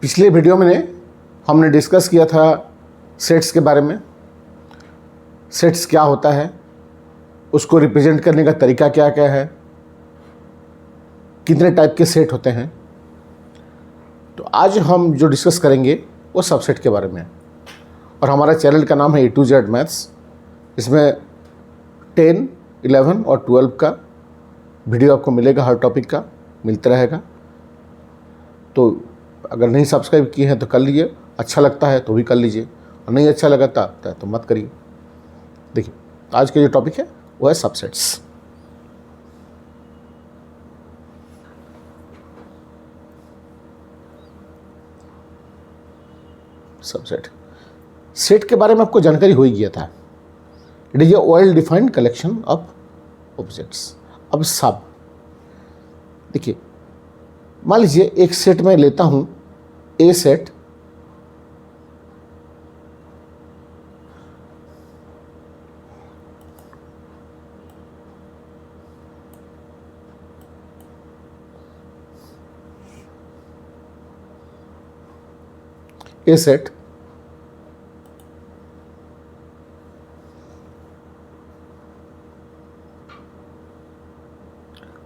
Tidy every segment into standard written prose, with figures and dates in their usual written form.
पिछले वीडियो में हमने डिस्कस किया था सेट्स के बारे में। सेट्स क्या होता है, उसको रिप्रेजेंट करने का तरीका क्या क्या है, कितने टाइप के सेट होते हैं। तो आज हम जो डिस्कस करेंगे वो सबसेट के बारे में है। और हमारा चैनल का नाम है A to Z मैथ्स। इसमें 10, 11 और 12 का वीडियो आपको मिलेगा, हर टॉपिक का मिलता रहेगा। तो अगर नहीं सब्सक्राइब किए हैं तो कर लीजिए, अच्छा लगता है तो भी कर लीजिए, और नहीं अच्छा लगता तो मत करिए। देखिए, आज का जो टॉपिक है वो है सबसेट्स। सबसेट सेट के बारे में आपको जानकारी हो ही गया था। It is a well defined collection of objects. अब सब देखिए, मान लीजिए एक सेट में लेता हूं, ए सेट, ए सेट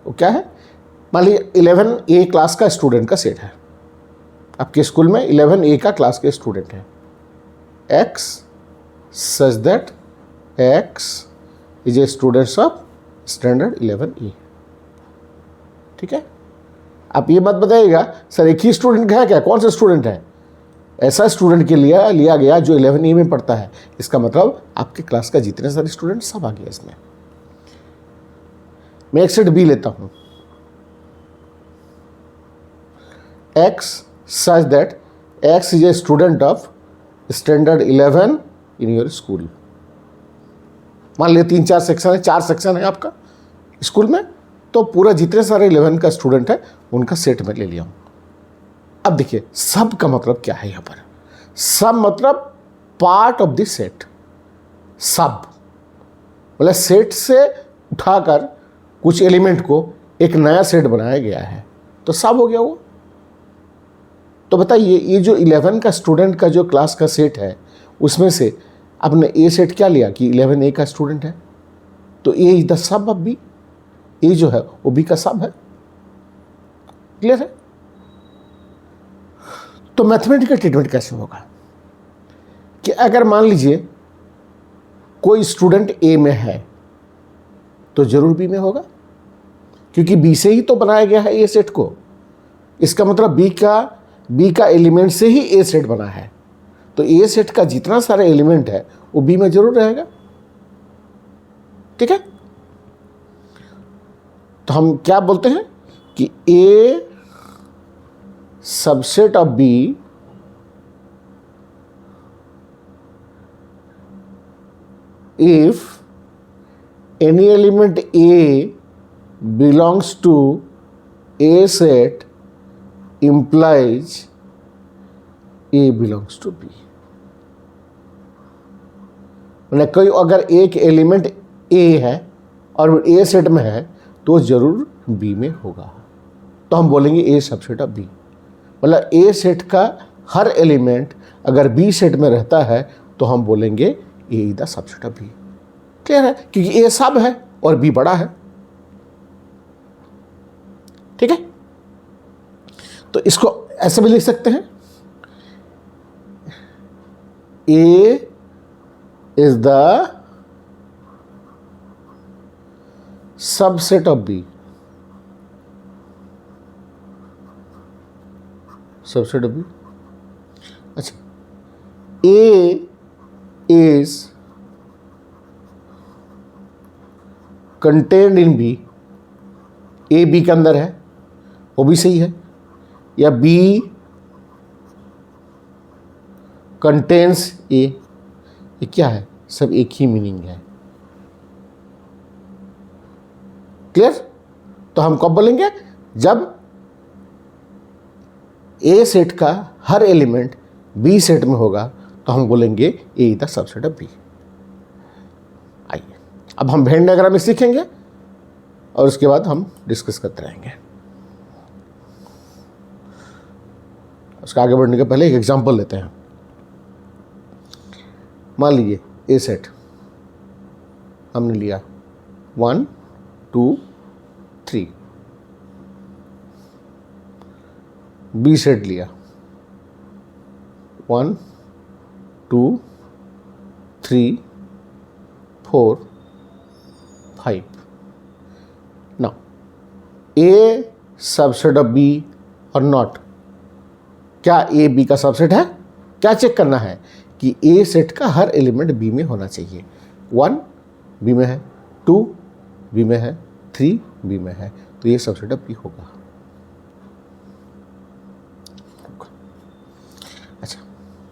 वो क्या है, मान लीजिए 11A क्लास का स्टूडेंट का सेट है। आपके स्कूल में 11A का क्लास के स्टूडेंट है। X such that X is a students of standard 11A। ठीक है, आप ये मत बताइएगा सर एक ही स्टूडेंट का है क्या, कौन सा स्टूडेंट है। ऐसा स्टूडेंट के लिए लिया गया जो 11A में पढ़ता है। इसका मतलब आपके क्लास का जितने सारे स्टूडेंट सब आ गए इसमें। मैं एक सेट B लेता हूं, X such that X is a student of standard 11 in your school। मान लिया 3-4 सेक्शन है, 4 सेक्शन है आपका स्कूल में, तो पूरा जितने सारे 11 का स्टूडेंट है उनका सेट में ले लिया हूँ। अब देखिए, सब का मतलब क्या है यहाँ पर। सब मतलब पार्ट ऑफ द सेट। सब मतलब सेट से उठाकर कुछ एलिमेंट को एक नया सेट बनाया गया है, तो सब हो गया वो। तो बताइए, ये जो 11 का स्टूडेंट का जो क्लास का सेट है, उसमें से आपने ए सेट क्या लिया कि 11A का स्टूडेंट है, तो A is the sub of B. A जो है वो बी का सब है। क्लियर है। तो मैथमेटिकल ट्रीटमेंट कैसे होगा कि अगर मान लीजिए कोई स्टूडेंट ए में है तो जरूर बी में होगा, क्योंकि बी से ही तो बनाया गया है ए सेट को। इसका मतलब बी का एलिमेंट से ही ए सेट बना है, तो ए सेट का जितना सारा एलिमेंट है वो बी में जरूर रहेगा। ठीक है, तो हम क्या बोलते हैं कि A subset of B if any element A belongs to A set implies A belongs to B। मैंने कोई अगर एक एलिमेंट A है और A सेट में है तो जरूर B में होगा, तो हम बोलेंगे A सबसेट ऑफ B। मतलब A सेट का हर एलिमेंट अगर B सेट में रहता है तो हम बोलेंगे A is the subset of B। Clear है, क्योंकि A सब है और B बड़ा है। ठीक है, तो इसको ऐसे भी लिख सकते हैं, A is the subset of B। Subset of B। अच्छा, A is contained in B। A B के अंदर है, वो भी सही है, या B कंटेन्स A। ये क्या है, सब एक ही मीनिंग है। क्लियर। तो हम कब बोलेंगे, जब A सेट का हर एलिमेंट B सेट में होगा तो हम बोलेंगे A is the subset of B। आइए अब हम वेन डायग्राम सीखेंगे और उसके बाद हम डिस्कस करते रहेंगे। उसका आगे बढ़ने के पहले एक एग्जांपल लेते हैं। मान लीजिए ए सेट हमने लिया 1 2 3, बी सेट लिया 1 2 3 4 5। Now A subset of B और नॉट, क्या ए बी का सबसेट है? क्या चेक करना है कि ए सेट का हर एलिमेंट बी में होना चाहिए। 1 बी में है, 2 बी में है, 3 बी में है, तो ये सबसेट ऑफ बी होगा। अच्छा,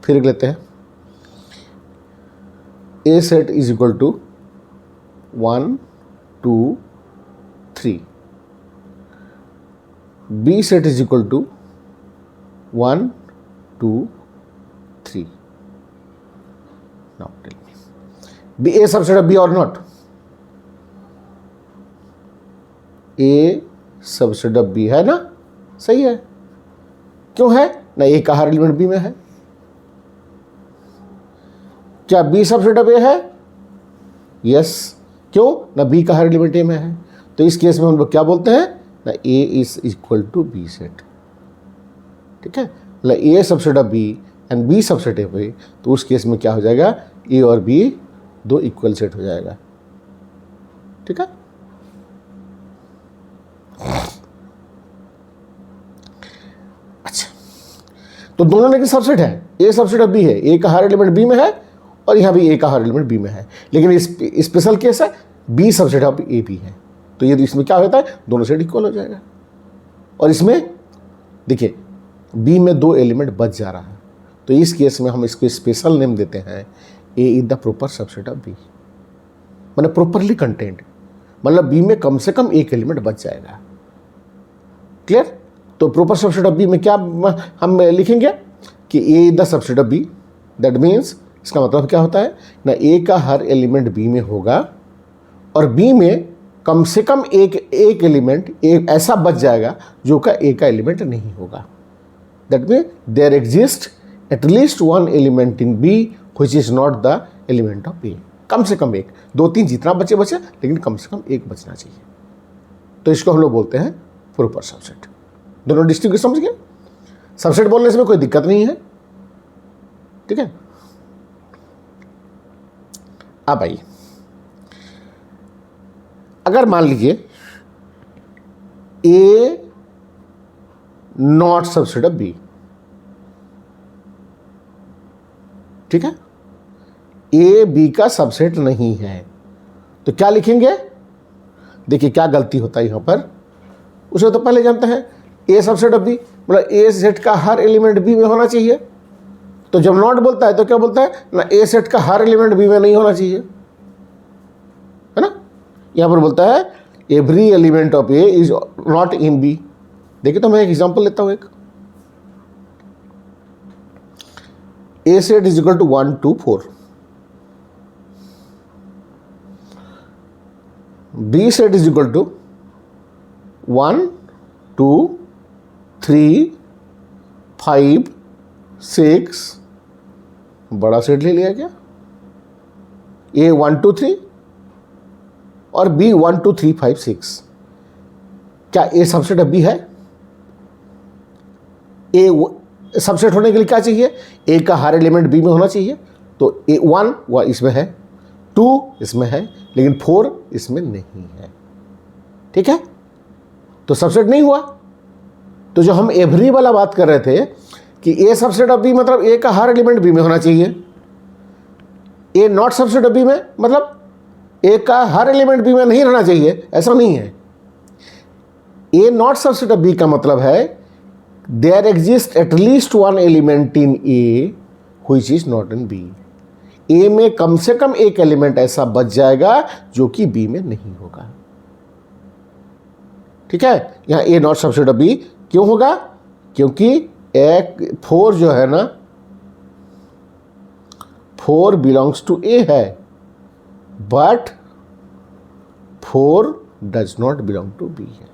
फिर लेते हैं A set is equal to 1 2 3, B set is equal to 1 2 3। Now tell me, B A subset of B और not? A subset of B है ना, सही है। क्यों है ना? ए का हर एलिमेंट बी में है। क्या बी सबसेट ऑफ ए है? यस। क्यों ना? बी का हर एलिमेंट ए में है। तो इस केस में हम लोग क्या बोलते हैं ना, A is equal to B set. ठीक है, मतलब A subset of B and B subset of A, तो उस केस में क्या हो जाएगा, ए और बी दो इक्वल सेट हो जाएगा। ठीक है, अच्छा, तो दोनों लेकिन सबसेट है। ए सबसेट ऑफ बी है, ए का हर एलिमेंट बी में है और यहां भी ए का हर एलिमेंट बी में है। लेकिन स्पेशल केस है, B subset of A B है, तो ये इसमें क्या होता है, दोनों सेट इक्वल हो जाएगा। और इसमें देखिए बी में 2 एलिमेंट बच जा रहा है, तो इस केस में हम इसको स्पेशल नेम देते हैं, A is the proper subset of B, मतलब प्रॉपरली कंटेंट, मतलब बी में कम से कम एक एलिमेंट बच जाएगा। क्लियर? तो प्रॉपर सबसेट ऑफ बी में क्या हम लिखेंगे कि A is the subset of B. That means, इसका मतलब क्या होता है ना, ए का हर एलिमेंट बी में होगा और बी में कम से कम एक एलिमेंट ऐसा बच जाएगा जो का ए का एलिमेंट नहीं होगा। That mean there exist at least 1 element in B which is not the element of A. कम से कम एक, 2 3 जितना बचे लेकिन कम से कम एक बचना चाहिए। तो इसको हम लोग बोलते हैं प्रॉपर सबसेट। दोनों डिस्ट्रीब्यूशन समझ गए? सबसेट बोलने से में कोई दिक्कत नहीं है। ठीक है, अब आइए, अगर मान लीजिए ए नॉट सबसेट ऑफ बी, ठीक है, ए बी का सबसेट नहीं है, तो क्या लिखेंगे? देखिए क्या गलती होता है यहां पर, उसे तो पहले जानते हैं। ए सबसेट ऑफ बी मतलब ए सेट का हर एलिमेंट बी में होना चाहिए। तो जब नॉट बोलता है तो क्या बोलता है ना, ए सेट का हर एलिमेंट बी में नहीं होना चाहिए, है ना। यहां पर बोलता है every element of A is not in B. देखिए तो मैं एक एग्जांपल लेता हूं, एक A set is equal to 1 2 4, B set is equal to 1 2 3 5 6, बड़ा सेट ले लिया क्या, ए 1 2 3 और बी 1 2 3 5 6। क्या ए सबसेट ऑफ बी है? ए सबसेट होने के लिए क्या चाहिए, ए का हर एलिमेंट बी में होना चाहिए। तो ए 1 वह इसमें है, 2 इसमें है, लेकिन 4 इसमें नहीं है। ठीक है, तो सबसेट नहीं हुआ। तो जो हम एवरी वाला बात कर रहे थे कि ए सबसेट ऑफ बी मतलब ए का हर एलिमेंट बी में होना चाहिए, ए नॉट सबसेट ऑफ बी में मतलब ए का हर एलिमेंट बी में नहीं रहना चाहिए, ऐसा नहीं है। A not subset of B का मतलब है there exist at least 1 element in A which is not in B. A में कम से कम एक एलिमेंट ऐसा बच जाएगा जो कि बी में नहीं होगा। ठीक है, यहां ए नॉट सबसेट ऑफ बी क्यों होगा, क्योंकि एक 4 जो है ना, 4 बिलोंग्स टू ए है, but 4 does not belong to B है।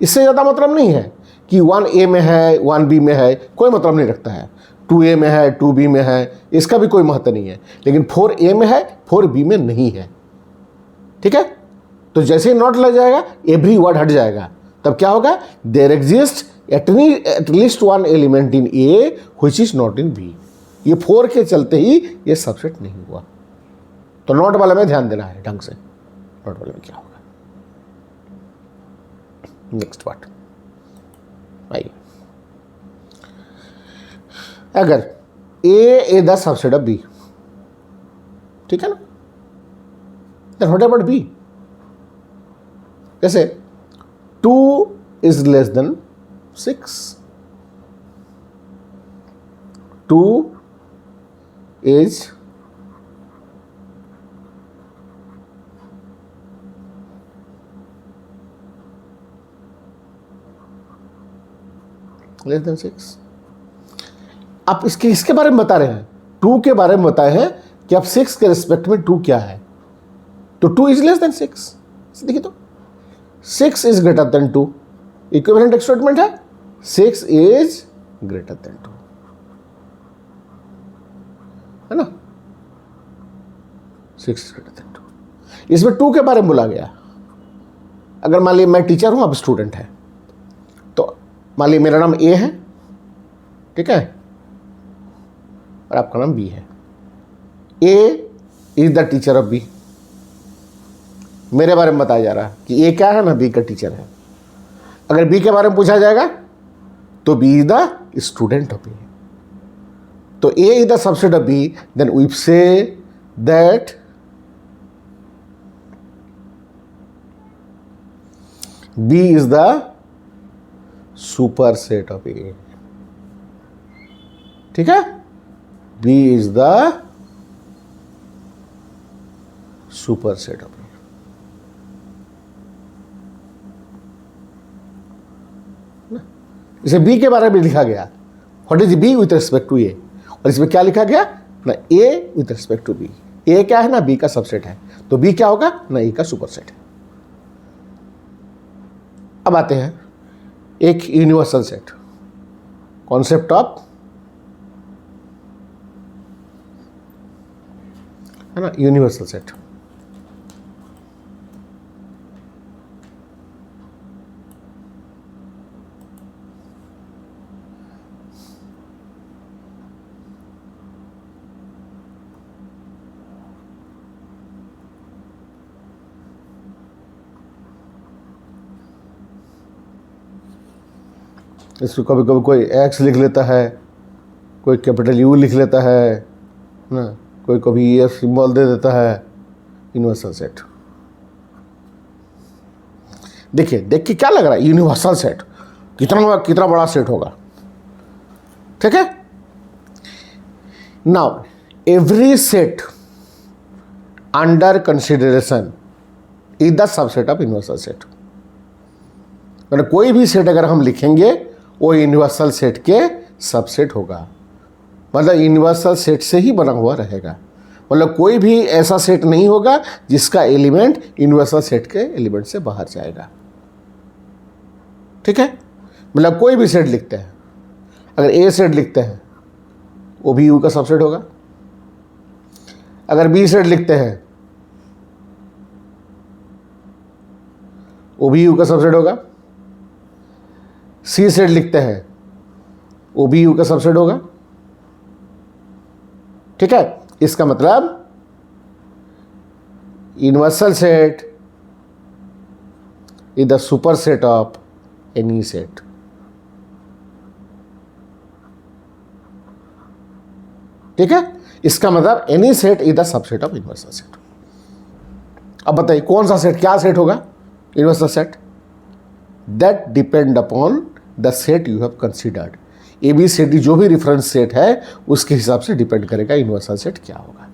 इससे ज़्यादा मतलब नहीं है कि 1A में है 1B में है, कोई मतलब नहीं रखता है। 2A में है 2B में है, इसका भी कोई महत्व नहीं है। लेकिन 4A में है 4B में नहीं है। ठीक है, तो जैसे ही नॉट लग जाएगा एवरी वर्ड हट जाएगा। तब क्या होगा, there exist at least one element in A which is not in B. ये 4 के चलते ही ये सबसेट नहीं हुआ। तो नॉट वाले में ध्यान देना है ढंग से, नॉट वाले में क्या होगा। नेक्स्ट पार्ट आइए, अगर ए द सबसेट ऑफ बी, ठीक है ना, देन व्हाट अबाउट बी? जैसे 2 is less than 6, 2 is less than 6। आप इसके बारे में बता रहे हैं, 2 के बारे में बताए हैं कि आप 6 के रिस्पेक्ट में 2 क्या है। तो 2 इज लेस देन 6, देखिए तो 6 is greater than 2, equivalent statement है, 6 इज ग्रेटर देन 2, है ना, 6 इज ग्रेटर देन 2। इसमें 2 के बारे में बोला गया। अगर मान लीजिए मैं टीचर हूं, आप स्टूडेंट है, तो मान लीजिए मेरा नाम ए है, ठीक है, और आपका नाम बी है। A is the teacher of B, मेरे बारे में बताया जा रहा है कि ए क्या है ना, बी का टीचर है। अगर बी के बारे में पूछा जाएगा तो B is the student of B. तो A is the subset of B, then we say that B is the super set of A. ठीक है, B is the super set of A. इसे बी के बारे में लिखा गया, what is B with respect to A, और इसमें क्या लिखा गया ना, A with respect to B. A क्या है ना, बी का सबसेट है, तो बी क्या होगा ना, ए का सुपर सेट है। अब आते हैं एक यूनिवर्सल सेट, कॉन्सेप्ट ऑफ, है ना, यूनिवर्सल सेट। इसको कभी कभी कोई एक्स लिख लेता है, कोई कैपिटल यू लिख लेता है ना, कोई कभी ये सिंबल दे देता है, यूनिवर्सल सेट। देखिए देख के क्या लग रहा है, यूनिवर्सल सेट कितना बड़ा सेट होगा। ठीक है, now every set under consideration is the subset of universal set. मतलब कोई भी सेट अगर हम लिखेंगे वो यूनिवर्सल सेट के सबसेट होगा, मतलब यूनिवर्सल सेट से ही बना हुआ रहेगा। मतलब कोई भी ऐसा सेट नहीं होगा जिसका एलिमेंट यूनिवर्सल सेट के एलिमेंट से बाहर जाएगा। ठीक है, मतलब कोई भी सेट लिखते हैं, अगर ए सेट लिखते हैं वो भी यू का सबसेट होगा, अगर बी सेट लिखते हैं वो भी यू का सबसेट होगा, सी सेट लिखते हैं वो भी यू का सबसेट होगा। ठीक है, इसका मतलब universal set is the super set of any set. ठीक है, इसका मतलब any set is the subset of universal set. अब बताइए कौन सा सेट, क्या सेट होगा universal set? That depend upon the set you have considered. A B C D जो भी रेफरेंस सेट है उसके हिसाब से डिपेंड करेगा यूनिवर्सल सेट क्या होगा।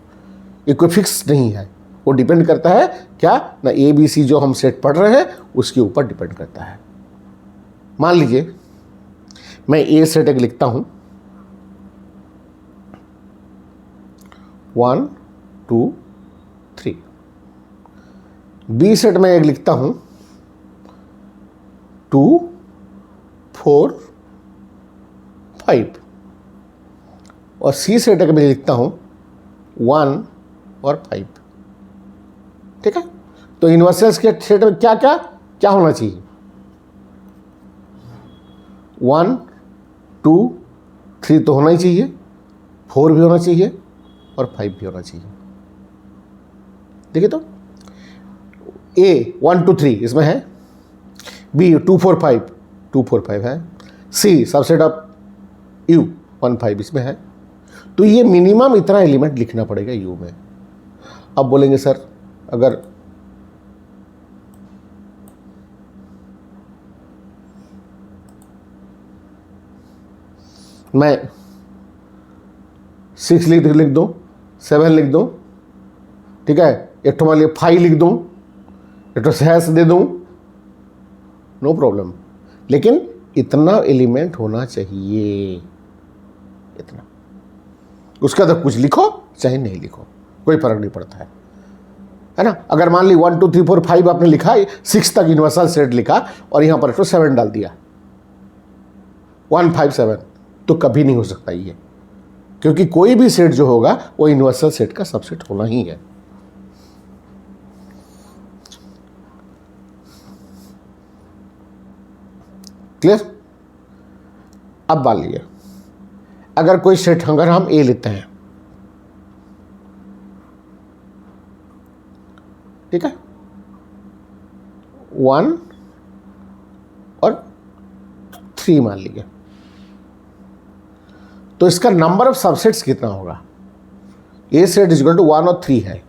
ये कोई फिक्स नहीं है, वो डिपेंड करता है क्या ना, ए बी सी जो हम सेट पढ़ रहे हैं उसके ऊपर डिपेंड करता है। मान लीजिए मैं ए सेट एक लिखता हूं 1 2 3, बी सेट में एक लिखता हूं 2 4 5 और सी सेट का मैं लिखता हूँ 1 और 5। ठीक है, तो इन्वर्सेस के सेट में क्या क्या क्या होना चाहिए? 1 2 3 तो होना ही चाहिए, 4 भी होना चाहिए और 5 भी होना चाहिए। देखिए तो A 1 2 3 इसमें है, B 2 4 5 2 4 5 है, C सबसेट ऑफ U 1 5 इसमें है। तो ये मिनिमम इतना एलिमेंट लिखना पड़ेगा U में। अब बोलेंगे सर अगर मैं 6 लिख दूँ, 7 लिख दूँ, ठीक है, एक तो मान लिया 5 लिख दूँ, एक तो हैश दे दूँ, नो प्रॉब्लम, लेकिन इतना एलिमेंट होना चाहिए, इतना। उसके बाद कुछ लिखो चाहे नहीं लिखो, कोई फर्क नहीं पड़ता है ना। अगर मान ली 1 2 3 4 5 आपने लिखा, 6 तक यूनिवर्सल सेट लिखा और यहाँ पर तो 7 डाल दिया, 1 5 7, तो कभी नहीं हो सकता ये, क्योंकि कोई भी सेट जो होगा वो यूनिवर्सल सेट का सबसेट होना ही है। क्लियर? अब मान लीजिए अगर कोई सेट अगर हम ए लेते हैं, ठीक है, 1 और 3 मान लीजिए, तो इसका नंबर ऑफ सबसेट्स कितना होगा? ए सेट इज इक्वल टू 1 और 3 है,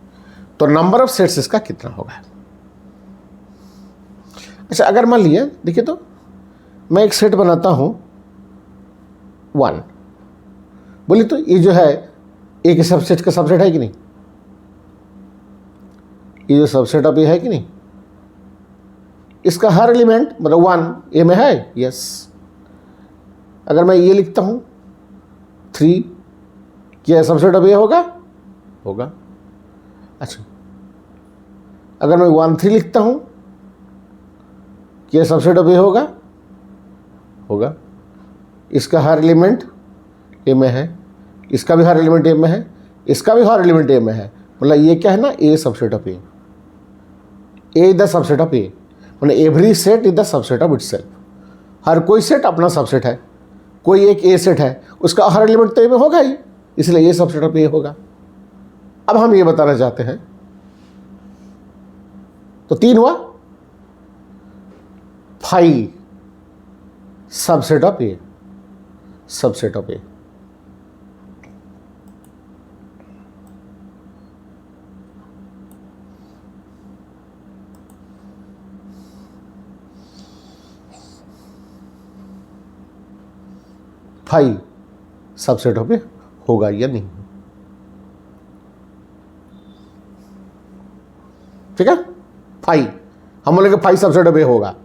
तो नंबर ऑफ सेट्स इसका कितना होगा? अच्छा, अगर मान लिया, देखिए तो मैं एक सेट बनाता हूं 1, बोलिए तो ये जो है ए के सबसेट का सबसेट है कि नहीं? ये जो सबसेट ऑफ ए है कि नहीं, इसका हर एलिमेंट मतलब 1 ए में है, यस। अगर मैं ये लिखता हूं 3, क्या सबसेट ऑफ ए होगा? होगा। अच्छा, अगर मैं 1 3 लिखता हूं, क्या सबसेट ऑफ ए होगा? होगा। इसका हर एलिमेंट ए में है, इसका भी हर एलिमेंट ए में है, इसका भी हर एलिमेंट ए में है, मतलब ये क्या है ना, A subset of A, A is the subset of A, मतलब every set is the subset of itself. हर कोई सेट अपना सबसेट है, कोई एक ए सेट है, उसका हर एलिमेंट तो ए में होगा ही, इसलिए ये सबसेट ऑफ ए होगा। अब हम ये बताना चाहते हैं, तो 3 हुआ, 5 subset of A, subset of A. Five subset of A होगा या नहीं? ठीक है, 5 हम बोलेंगे 5 सबसेट ऑफ ए होगा,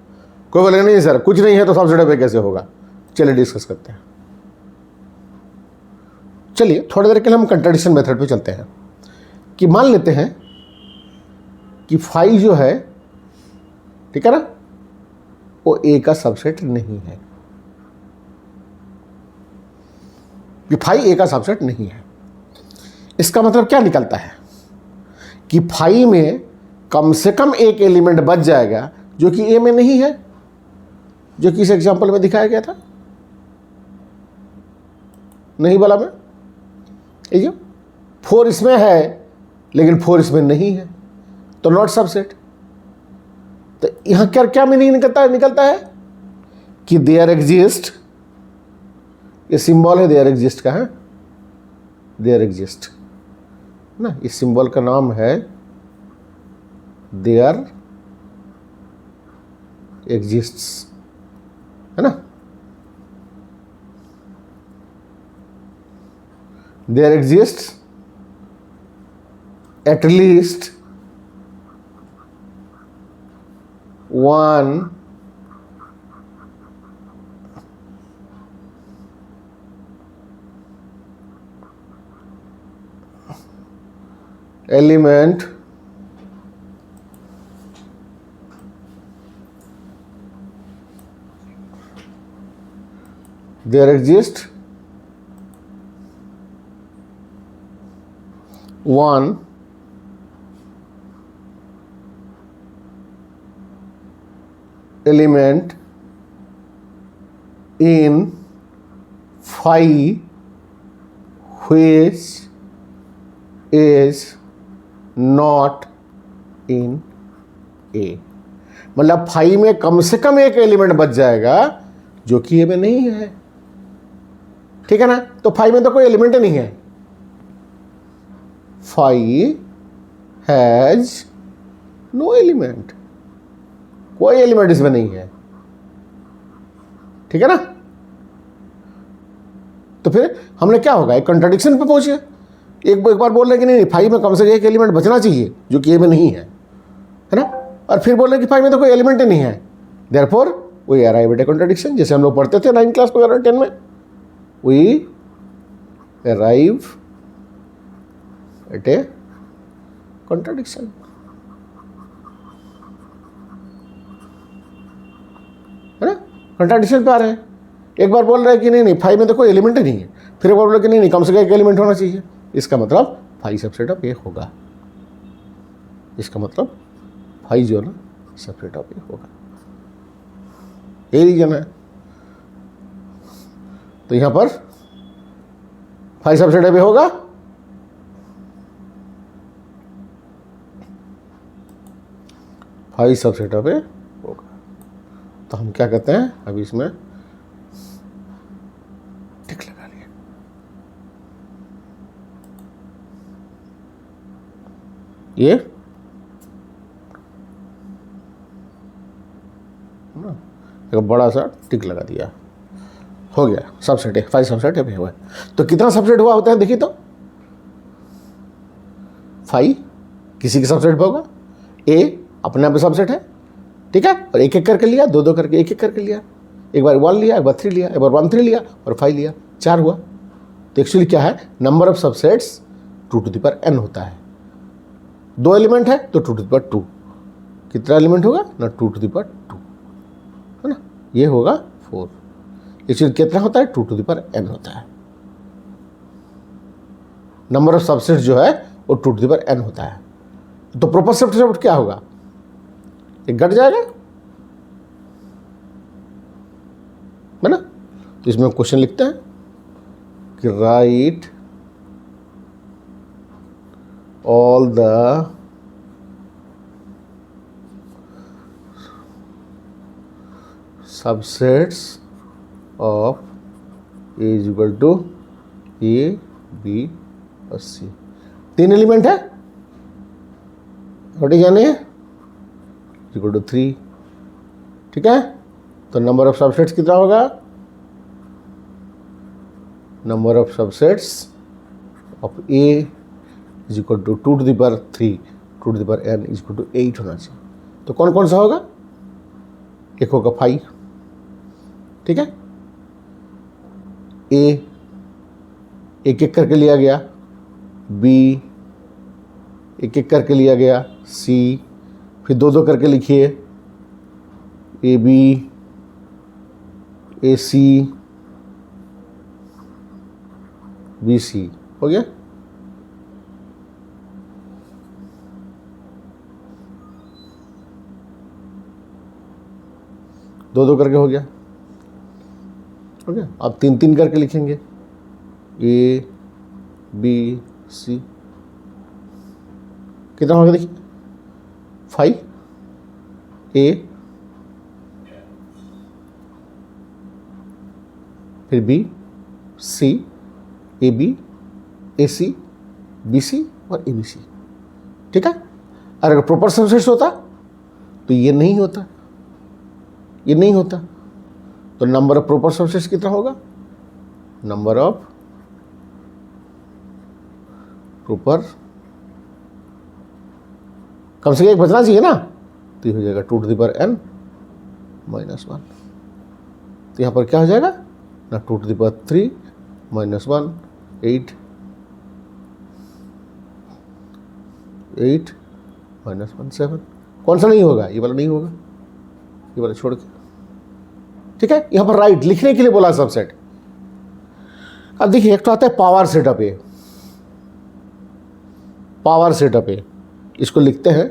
कोई बोलेगा नहीं सर कुछ नहीं है तो सबसेट ऑफ ए कैसे होगा? चलिए डिस्कस करते हैं। चलिए थोड़ी देर के लिए हम कंट्राडिक्शन मेथड पे चलते हैं, कि मान लेते हैं कि 5 जो है, ठीक है ना, वो ए का सबसेट नहीं है, कि 5 ए का सबसेट नहीं है। इसका मतलब क्या निकलता है कि 5 में कम से कम एक एलिमेंट बच जाएगा जो कि ए में नहीं है, जो कि इस एग्जांपल में दिखाया गया था। नहीं बोला मैं? ये 4 इसमें है लेकिन 4 इसमें नहीं है, तो नॉट सबसेट। तो यहां क्या क्या मीनिंग निकलता है कि देयर एग्जिस्ट, ये सिंबल है देयर एग्जिस्ट का, है देयर एग्जिस्ट ना, इस सिंबल का नाम है देयर एग्जिस्ट्स, है ना। There exists at least one element there exist one element in phi which is not in A। मतलब फाई में कम से कम एक एलिमेंट बच जाएगा जो कि ए में नहीं है, ठीक है ना। तो फाई में तो कोई एलिमेंट ही नहीं है, फाई हैज नो एलिमेंट, कोई एलिमेंट इसमें नहीं है, ठीक है ना। तो फिर हमने क्या होगा, एक कंट्राडिक्शन पे पहुंचे। एक बार बोल रहे कि नहीं फाइव में कम से कम एक एलिमेंट बचना चाहिए जो कि ए में नहीं है ना, और फिर बोल रहे कि फाइव में तो कोई एलिमेंट ही नहीं है, therefore we arrive at a contradiction. जैसे हम लोग पढ़ते थे 9th क्लास वगैरह 10 में, we arrive at a contradiction, है ना। कंट्राडिक्शन पे आ रहे हैं। एक बार बोल रहे हैं कि नहीं फाइव में तो कोई एलिमेंट ही नहीं है, फिर एक बार बोल रहे कि नहीं कम से कम एक एलिमेंट होना चाहिए, इसका मतलब फाइव सबसेट ऑफ ए होगा, इसका मतलब फाइव जो है ना सबसेट ऑफ ए होगा, यही रीजन है। तो यहां पर फाइव सबसेट ऑफ ए होगा, फाइव सबसेट ऑफ ए होगा। तो हम क्या कहते हैं, अभी इसमें टिक लगा लिया। ये एक बड़ा सा टिक लगा दिया, हो गया सबसेट है, फाइव सबसेट है हुआ है। तो कितना सबसेट हुआ होता है देखिए, तो फाइव किसी के सबसेट पे होगा, ए अपने आप में सबसेट है, ठीक है, और एक एक करके लिया, दो दो करके एक एक करके लिया, एक बार 1 लिया, एक बार 3 लिया, एक बार 1 3 लिया और 5 लिया, 4 हुआ। तो एक्चुअली क्या है, number of subsets 2 to the power n होता है। 2 एलिमेंट है तो 2 टू द पावर 2, कितना एलिमेंट होगा ना 2 टू द पावर 2, है ना, ये होगा 4। एक्चुअली कितना होता है 2 टू द पावर n होता है। नंबर ऑफ सबसेट्स जो है वो 2 टू द पावर n होता है। तो प्रॉपर सबसेट क्या होगा, एक घट जाएगा, है ना। तो इसमें क्वेश्चन लिखते हैं कि write all the subsets of A is equal to A B और सी। 3 एलिमेंट है, रोटी जाने इक्वल टू 3, ठीक है। तो नंबर ऑफ सबसेट्स कितना होगा, number of subsets of A is equal to 2 to the power 3, 2 to the power n is equal to 8 होना चाहिए। तो कौन कौन सा होगा, एक होगा 5, ठीक है, ए एक एक करके लिया गया, बी एक एक करके लिया गया, सी फिर 2 2 करके लिखिए, ए बी ए सी बी सी, हो गया। दो दो करके हो गया, हो गया। अब 3 3 करके लिखेंगे, ए बी सी, कितना हो गया देखिए, 5 ए फिर B C, A B A C B C और ए बी सी, ठीक है। और अगर प्रॉपर सबसेट्स होता तो ये नहीं होता, ये नहीं होता। तो नंबर ऑफ प्रॉपर सबसेट्स कितना होगा, नंबर ऑफ प्रॉपर, कम से कम एक बचना चाहिए ना, तो ये हो जाएगा 2 to the power n minus 1। तो यहाँ पर क्या हो जाएगा ना 2 to the power 3 minus 1 8 8 minus 1 7। कौन सा नहीं होगा, ये वाला नहीं होगा, ये वाला छोड़ के, ठीक है। यहाँ पर राइट लिखने के लिए बोला सबसेट, अब देखिए, एक तो आता है power set of A, power set of A, इसको लिखते हैं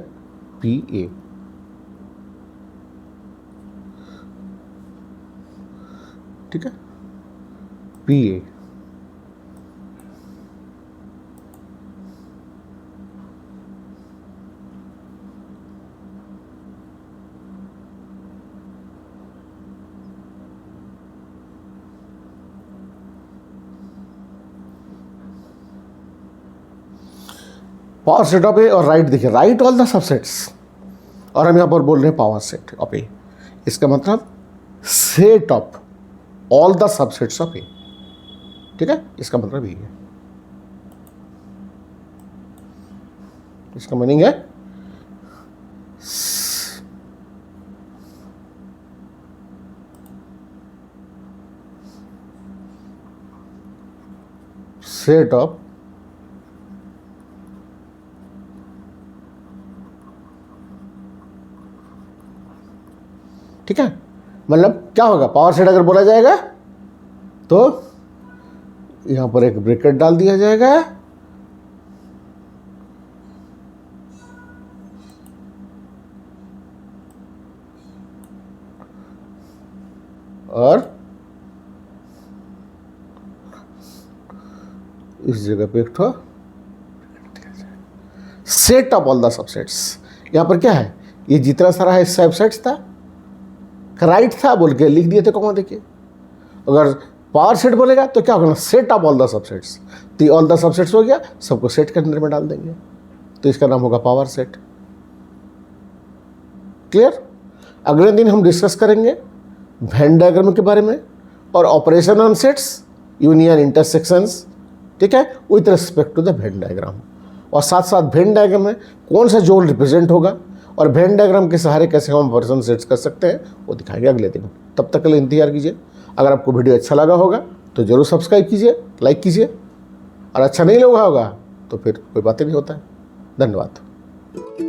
पी ए। ठीक है, P A. Power set of A और राइट, देखिए राइट ऑल द सबसेट्स, और हम यहां पर बोल रहे हैं पावर सेट ऑफ ए, इसका मतलब set of all the subsets of A. ठीक है, इसका मतलब ये है, इसका मीनिंग है सेट ऑफ ठीक है, मतलब क्या होगा, पावर सेट अगर बोला जाएगा तो यहां पर एक ब्रैकेट डाल दिया जाएगा और इस जगह पे एक ठो set of all the subsets. यहां पर क्या है, ये जितना सारा है सबसेट्स था, राइट था बोल के लिख दिए थे कॉमा देखिए। अगर पावर सेट बोलेगा तो क्या होगा, set of all the subsets, तो ऑल द सबसेट्स हो गया, सबको सेट के अंदर में डाल देंगे, तो इसका नाम होगा पावर सेट। क्लियर। अगले दिन हम डिस्कस करेंगे वेन डायग्राम के बारे में और operation on sets, union, intersections, ठीक है, with respect to the Venn diagram, और साथ साथ वेन डायग्राम में कौन सा जोन रिप्रेजेंट होगा और वेन डायग्राम के सहारे कैसे हम ऑपरेशन सेट्स कर सकते हैं वो दिखाएंगे अगले दिन। तब तक के लिए इंतजार कीजिए। अगर आपको वीडियो अच्छा लगा होगा तो ज़रूर सब्सक्राइब कीजिए, लाइक कीजिए, और अच्छा नहीं लगा होगा तो फिर कोई बात ही नहीं होता है। धन्यवाद।